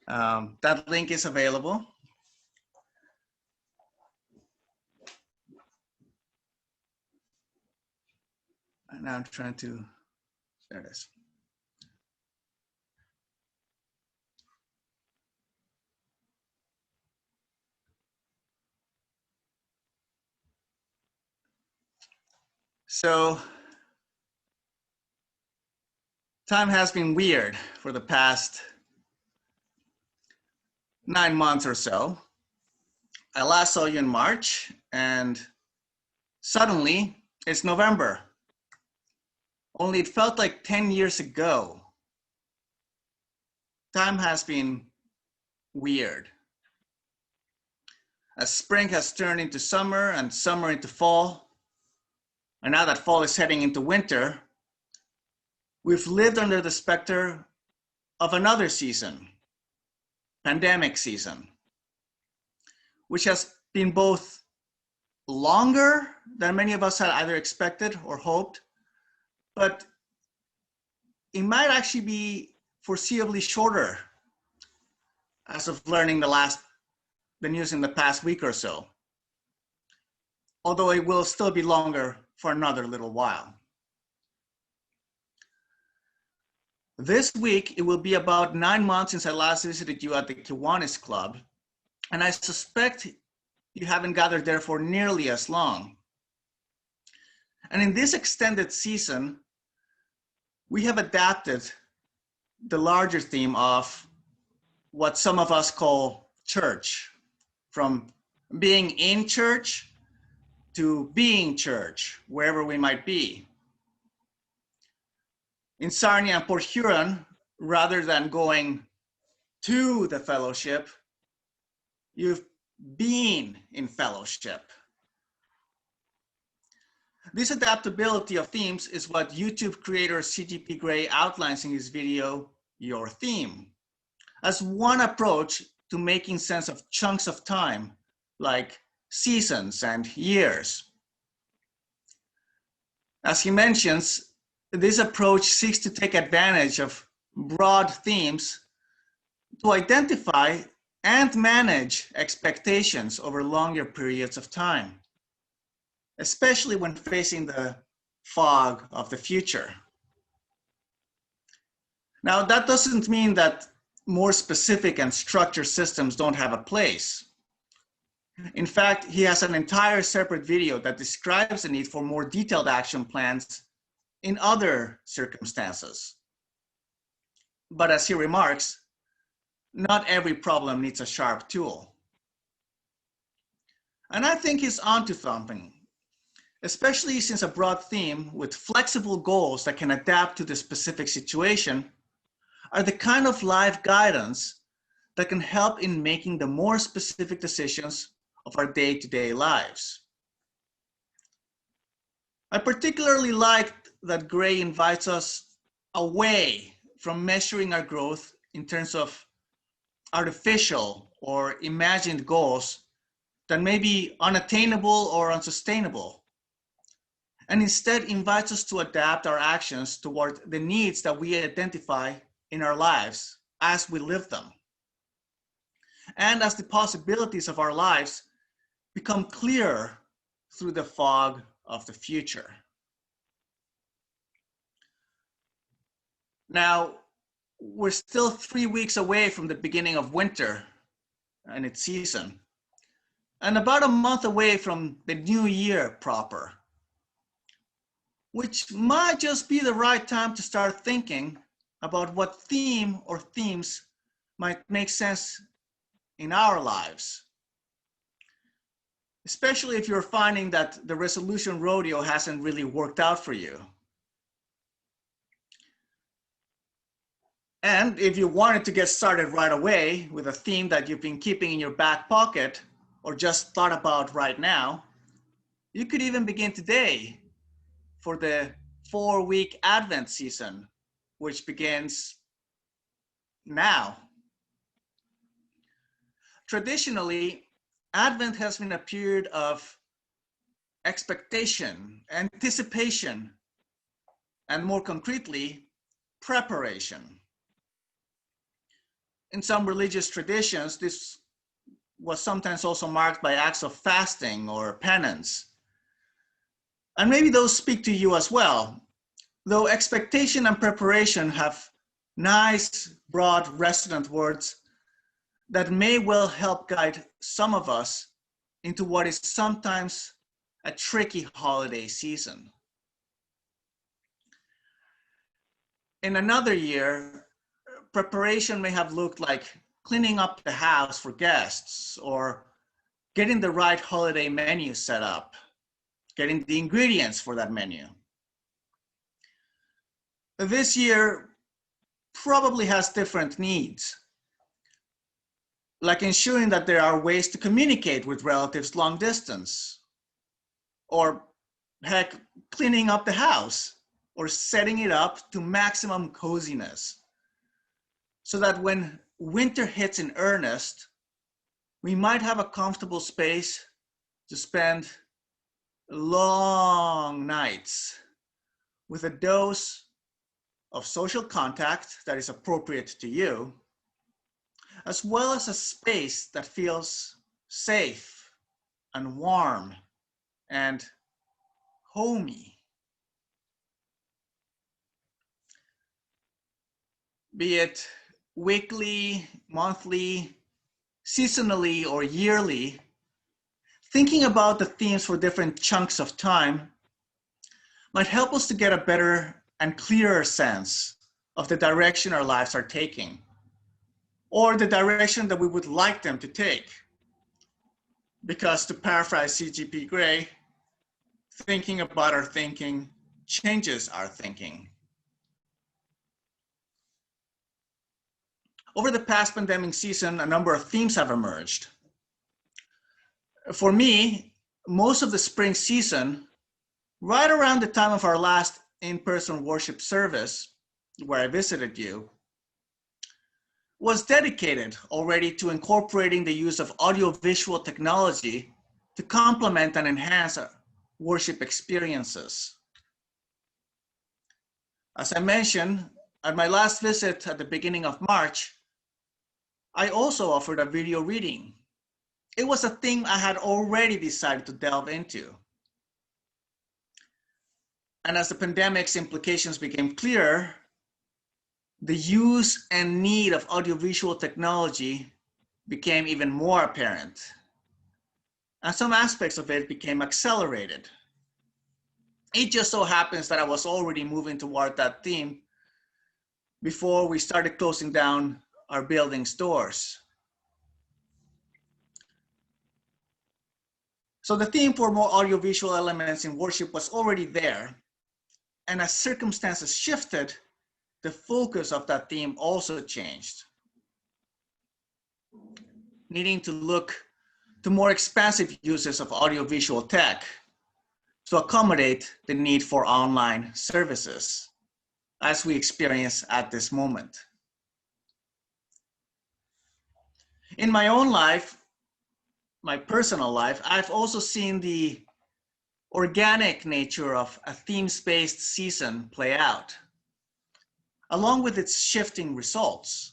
That link is available. And now I'm trying to, there it is. So time has been weird for the past 9 months or so. I last saw you in March, and suddenly it's November. Only it felt like 10 years ago. Time has been weird. As spring has turned into summer and summer into fall, and now that fall is heading into winter, we've lived under the specter of another season, pandemic season, which has been both longer than many of us had either expected or hoped, but it might actually be foreseeably shorter as of learning the news in the past week or so, although it will still be longer for another little while. This week, it will be about 9 months since I last visited you at the Kiwanis Club, and I suspect you haven't gathered there for nearly as long. And in this extended season, we have adapted the larger theme of what some of us call church, from being in church to being church, wherever we might be. In Sarnia and Port Huron, rather than going to the fellowship, you've been in fellowship. This adaptability of themes is what YouTube creator CGP Grey outlines in his video, Your Theme, as one approach to making sense of chunks of time, like seasons and years. As he mentions, this approach seeks to take advantage of broad themes to identify and manage expectations over longer periods of time, especially when facing the fog of the future. Now, that doesn't mean that more specific and structured systems don't have a place. In fact, he has an entire separate video that describes the need for more detailed action plans in other circumstances. But as he remarks, not every problem needs a sharp tool. And I think he's onto something, especially since a broad theme with flexible goals that can adapt to the specific situation are the kind of life guidance that can help in making the more specific decisions of our day-to-day lives. I particularly liked that Gray invites us away from measuring our growth in terms of artificial or imagined goals that may be unattainable or unsustainable, and instead invites us to adapt our actions toward the needs that we identify in our lives as we live them, and as the possibilities of our lives become clearer through the fog of the future. Now, we're still 3 weeks away from the beginning of winter and its season, and about a month away from the new year proper, which might just be the right time to start thinking about what theme or themes might make sense in our lives, especially if you're finding that the resolution rodeo hasn't really worked out for you. And if you wanted to get started right away with a theme that you've been keeping in your back pocket or just thought about right now, you could even begin today for the 4-week Advent season, which begins now. Traditionally, Advent has been a period of expectation, anticipation, and more concretely, preparation. In some religious traditions, this was sometimes also marked by acts of fasting or penance. And maybe those speak to you as well, though expectation and preparation have nice, broad, resonant words that may well help guide some of us into what is sometimes a tricky holiday season. In another year, preparation may have looked like cleaning up the house for guests or getting the right holiday menu set up, getting the ingredients for that menu. This year probably has different needs, like ensuring that there are ways to communicate with relatives long distance, or heck, cleaning up the house or setting it up to maximum coziness, so that when winter hits in earnest, we might have a comfortable space to spend long nights with a dose of social contact that is appropriate to you, as well as a space that feels safe and warm and homey. Be it weekly, monthly, seasonally, or yearly, thinking about the themes for different chunks of time might help us to get a better and clearer sense of the direction our lives are taking, or the direction that we would like them to take. Because, to paraphrase C.G.P. Gray, thinking about our thinking changes our thinking. Over the past pandemic season, a number of themes have emerged. For me, most of the spring season, right around the time of our last in-person worship service, where I visited you, was dedicated already to incorporating the use of audiovisual technology to complement and enhance our worship experiences. As I mentioned, at my last visit at the beginning of March, I also offered a video reading. It was a thing I had already decided to delve into. And as the pandemic's implications became clearer, the use and need of audiovisual technology became even more apparent. And some aspects of it became accelerated. It just so happens that I was already moving toward that theme before we started closing down our building's doors. So the theme for more audiovisual elements in worship was already there. And as circumstances shifted, the focus of that theme also changed, needing to look to more expansive uses of audiovisual tech to accommodate the need for online services, as we experience at this moment. In my own life, my personal life, I've also seen the organic nature of a themes-based season play out, along with its shifting results.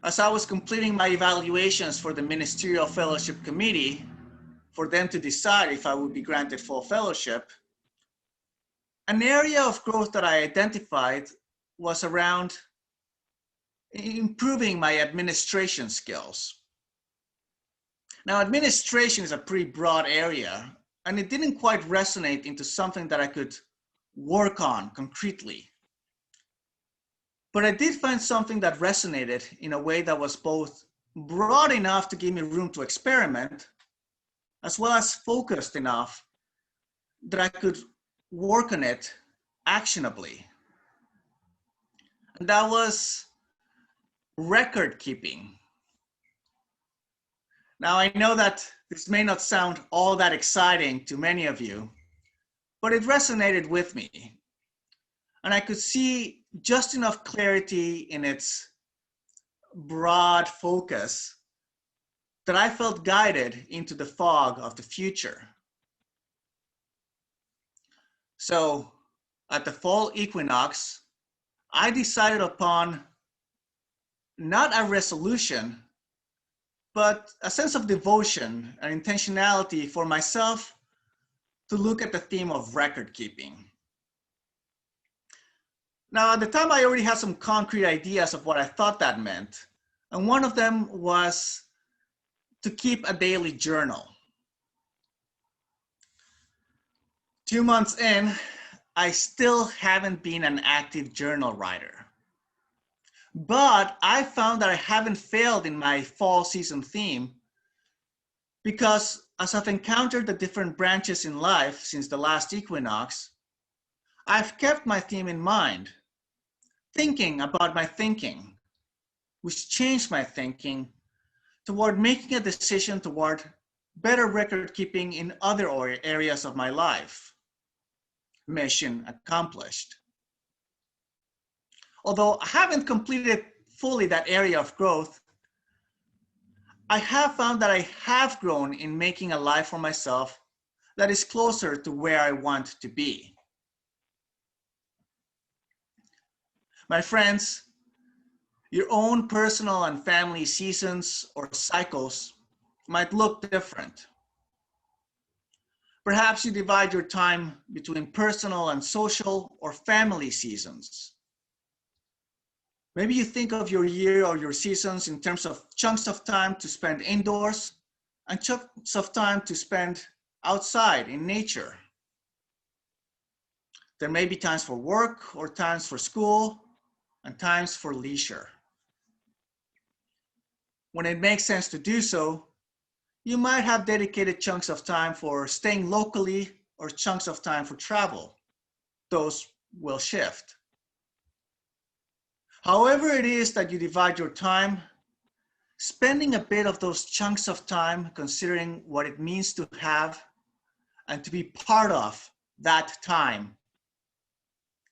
As I was completing my evaluations for the Ministerial Fellowship Committee, for them to decide if I would be granted full fellowship, an area of growth that I identified was around improving my administration skills. Now, administration is a pretty broad area, and it didn't quite resonate into something that I could work on concretely. But I did find something that resonated in a way that was both broad enough to give me room to experiment, as well as focused enough that I could work on it actionably. And that was record keeping. Now, I know that this may not sound all that exciting to many of you, but it resonated with me. And I could see just enough clarity in its broad focus that I felt guided into the fog of the future. So at the fall equinox, I decided upon not a resolution, but a sense of devotion and intentionality for myself to look at the theme of record keeping. Now, at the time, I already had some concrete ideas of what I thought that meant. And one of them was to keep a daily journal. 2 months in, I still haven't been an active journal writer. But I found that I haven't failed in my fall season theme because as I've encountered the different branches in life since the last equinox, I've kept my theme in mind, thinking about my thinking, which changed my thinking toward making a decision toward better record keeping in other areas of my life. Mission accomplished. Although I haven't completed fully that area of growth, I have found that I have grown in making a life for myself that is closer to where I want to be. My friends, your own personal and family seasons or cycles might look different. Perhaps you divide your time between personal and social or family seasons. Maybe you think of your year or your seasons in terms of chunks of time to spend indoors and chunks of time to spend outside in nature. There may be times for work or times for school and times for leisure. When it makes sense to do so, you might have dedicated chunks of time for staying locally or chunks of time for travel. Those will shift. However it is that you divide your time, spending a bit of those chunks of time considering what it means to have and to be part of that time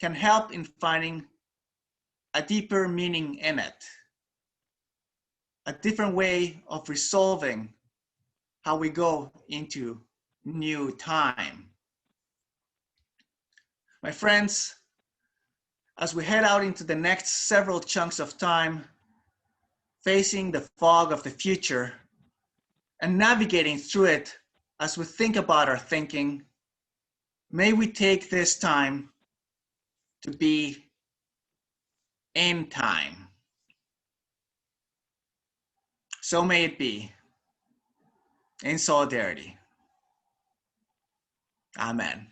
can help in finding a deeper meaning in it, a different way of resolving how we go into new time. My friends, as we head out into the next several chunks of time, facing the fog of the future and navigating through it as we think about our thinking, may we take this time to be in time. So may it be, in solidarity. Amen.